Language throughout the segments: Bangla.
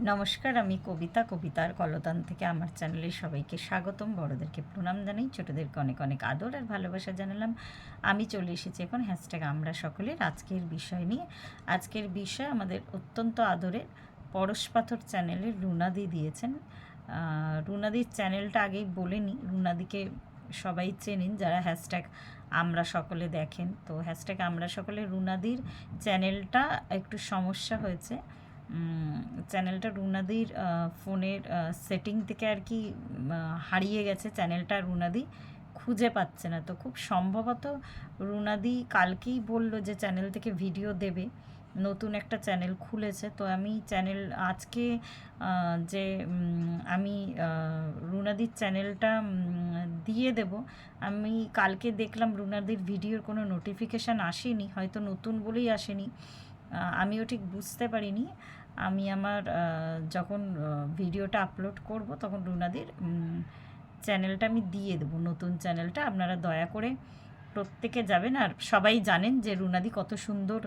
নমস্কার, আমি কবিতা। কবিতার কলতান থেকে আমার চ্যানেলে সবাইকে স্বাগতম। বড়োদেরকে প্রণাম জানাই, ছোটোদেরকে অনেক অনেক আদর আর ভালোবাসা জানালাম। আমি চলে এসেছি এখন হ্যাশট্যাগ আমরা সকলের আজকের বিষয় নিয়ে। আজকের বিষয় আমাদের অত্যন্ত আদরের পরশপাথর চ্যানেলের রুনাদি দিয়েছেন। রুনাদির চ্যানেলটা আগেই বলে নিই, রুনাদিকে সবাই চেনেন যারা হ্যাশট্যাগ আমরা সকলে দেখেন। তো হ্যাশট্যাগ আমরা সকলে রুনাদির চ্যানেলটা একটু সমস্যা হয়েছে। চ্যানেলটা রুনাদির ফোনের সেটিং থেকে আর কি হারিয়ে গেছে চ্যানেলটা, রুনাদি খুঁজে পাচ্ছে না। তো খুব সম্ভবত রুনাদি কালকেই বলল যে চ্যানেল থেকে ভিডিও দেবে, নতুন একটা চ্যানেল খুলেছে। তো আমি চ্যানেল আজকে যে আমি রুনাদির চ্যানেলটা দিয়ে দেব। আমি কালকে দেখলাম রুনাদির ভিডিওর কোনো নোটিফিকেশান আসেনি, হয়তো নতুন বলেই আসেনি, আমিও ঠিক বুঝতে পারিনি। আমি আমার যখন ভিডিওটা আপলোড করব তখন রুনাদির চ্যানেলটা আমি দিয়ে দেবো, নতুন চ্যানেলটা। আপনারা দয়া করে প্রত্যেকে যাবেন। আর সবাই জানেন যে রুনাদি কত সুন্দর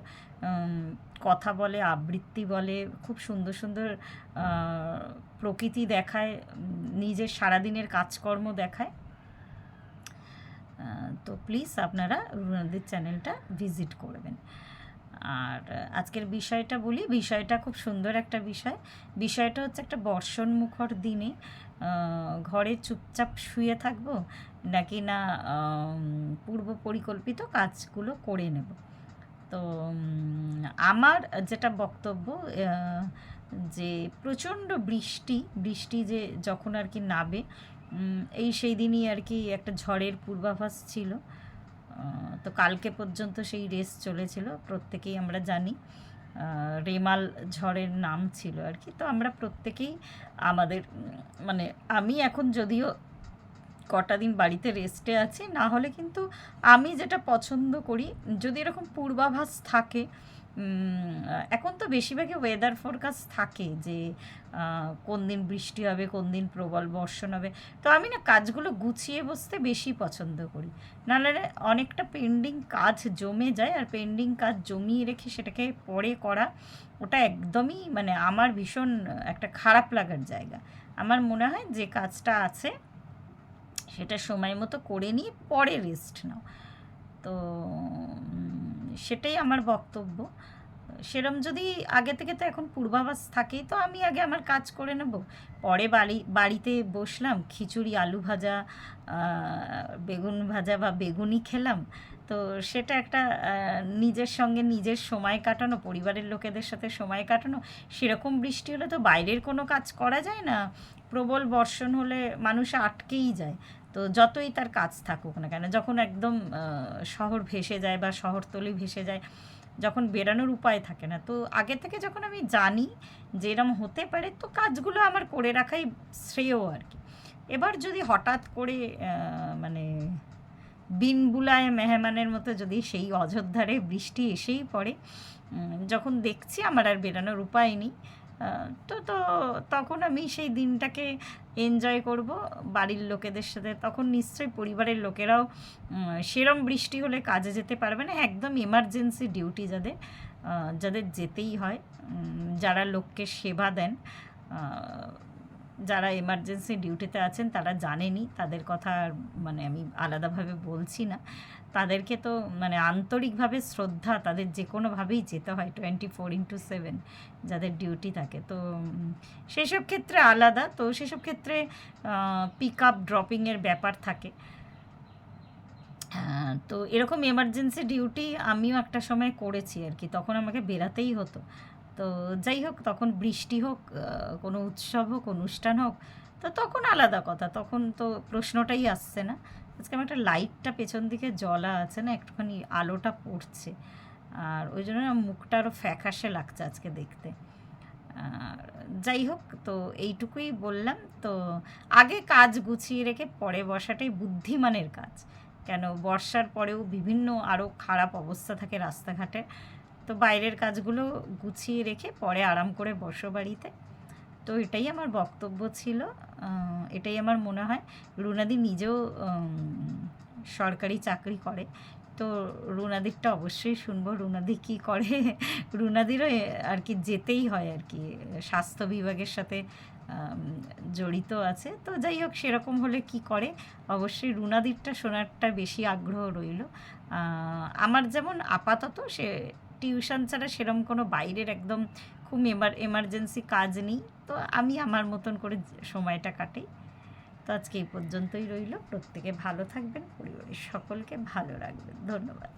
কথা বলে, আবৃত্তি বলে, খুব সুন্দর সুন্দর প্রকৃতি দেখায়, নিজের সারাদিনের কাজকর্ম দেখায়। তো প্লিজ আপনারা রুনাদির চ্যানেলটা ভিজিট করবেন। আর আজকের বিষয়টা বলি, বিষয়টা খুব সুন্দর একটা বিষয়। বিষয়টা হচ্ছে একটা বর্ষণমুখর দিনে ঘরে চুপচাপ শুয়ে থাকবো নাকি না পূর্ব পরিকল্পিত কাজগুলো করে নেব। তো আমার যেটা বক্তব্য, যে প্রচণ্ড বৃষ্টি যে যখন আর কি নাবে, সেই দিনই আর কি একটা ঝড়ের পূর্বাভাস ছিল। তো কালকে পর্যন্ত সেই রেস চলেছিল, প্রত্যেকেই আমরা জানি। রেমাল ঝড়ের নাম ছিল আর কি। তো আমরা প্রত্যেকেই আমাদের মানে আমি এখন যদিও কটা দিন বাড়িতে রেস্টে আছি, না হলে কিন্তু আমি যেটা পছন্দ করি, যদি এরকম পূর্বাভাস থাকে, এখন তো বেশিরভাগই ওয়েদার ফোরকাস্ট থাকে যে কোন দিন বৃষ্টি হবে, কোন দিন প্রবল বর্ষণ হবে। তো আমি না কাজগুলো গুছিয়ে বসতে বেশি পছন্দ করি, নাহলে অনেকটা পেন্ডিং কাজ জমে যায়। আর পেন্ডিং কাজ জমিয়ে রেখে সেটাকে পরে করা, ওটা একদমই মানে আমার ভীষণ একটা খারাপ লাগার জায়গা। আমার মনে হয় যে কাজটা আছে সেটা সময় মতো করে নিয়ে পরে রেস্ট নাও। তো সেটাই আমার বক্তব্য। সেরম যদি আগে থেকে তো এখন পূর্বাভাস থাকেই, তো আমি আগে আমার কাজ করে নেব, পরে বাড়িতে বসলাম, খিচুড়ি, আলু ভাজা, বেগুন ভাজা বা বেগুনি খেলাম। তো সেটা একটা নিজের সঙ্গে নিজের সময় কাটানো, পরিবারের লোকেদের সাথে সময় কাটানো। সেরকম বৃষ্টি হলে তো বাইরের কোনো কাজ করা যায় না, প্রবল বর্ষণ হলে মানুষ আটকেই যায়। তো যতই তার কাজ থাকুক না কেন, যখন একদম শহর ভেসে যায় বা শহরতলি ভেসে যায়, যখন বেরানোর উপায় থাকে না, তো আগে থেকে যখন আমি জানি যে এরম হতে পারে, তো কাজগুলো আমার করে রাখাই শ্রেয় আর কি। এবার যদি হঠাৎ করে মানে বিন বুলায় মেহমানের মতো যদি সেই অযোধ্যারে বৃষ্টি এসেই পড়ে, যখন দেখছি আমার আর বেরানোর উপায় নেই, তো তো তখন আমি সেই দিনটাকে এনজয় করব বাড়ির লোকেদের সাথে। তখন নিশ্চয়ই পরিবারের লোকেরাও সেরম বৃষ্টি হলে কাজে যেতে পারবে না, একদম এমার্জেন্সি ডিউটি যাদের যাদের যেতেই হয়, যারা লোককে সেবা দেন, যারা এমার্জেন্সি ডিউটিতে আছেন তারা জানেনই, তাদের কথা মানে আমি আলাদাভাবে বলছি না। তাদেরকে তো মানে আন্তরিকভাবে শ্রদ্ধা, তাদের যে কোনোভাবেই যেতে হয় 24/7 যাদের ডিউটি থাকে। তো সেসব ক্ষেত্রে আলাদা, তো সেসব ক্ষেত্রে পিক আপ ড্রপিংয়ের ব্যাপার থাকে। তো এরকম এমার্জেন্সি ডিউটি আমিও একটা সময় করেছি আর কি, তখন আমাকে বেরাতেই হতো। তো যাই হোক, তখন বৃষ্টি হোক, কোনো উৎসব হোক, অনুষ্ঠান হোক, তো তখন আলাদা কথা, তখন তো প্রশ্নটাই আসছে না। আজকে আমার একটা লাইটটা পেছন দিকে জ্বলা আছে না, একটুখানি আলোটা পড়ছে, আর ওই জন্য না মুখটা আরও ফ্যাকাশে লাগছে আজকে দেখতে। যাই হোক, তো এইটুকুই বললাম। তো আগে কাজ গুছিয়ে রেখে পরে বসাটাই বুদ্ধিমানের কাজ। কেন, বর্ষার পরেও বিভিন্ন আরও খারাপ অবস্থা থাকে রাস্তাঘাটে, তো বাইরের কাজগুলো গুছিয়ে রেখে পরে আরাম করে বসো বাড়িতে। তো এটাই আমার বক্তব্য ছিল, এটাই আমার মনে হয়। রুনাদি নিজেও সরকারি চাকরি করে, তো রুনাদিরটা অবশ্যই শুনবো, রুনাদি কী করে। রুনাদিরও আর কি যেতেই হয় আর কি, স্বাস্থ্য বিভাগের সাথে আম, জড়িত আছে। তো যাই হোক, সেরকম হলে কি করে, অবশ্যই রুনাদিরটা শোনারটা বেশি আগ্রহ রইল। আমার যেমন আপাতত সে টিউশন ছাড়া সেরকম কোনো বাইরের একদম খুব এমার্জেন্সি কাজ নেই। তো আমি আমার মতন করে সময়টা কাটাই। তো আজকে এই পর্যন্তই রইল। প্রত্যেকে ভালো থাকবেন, পরিবারের সকলকে ভালো রাখবেন। ধন্যবাদ।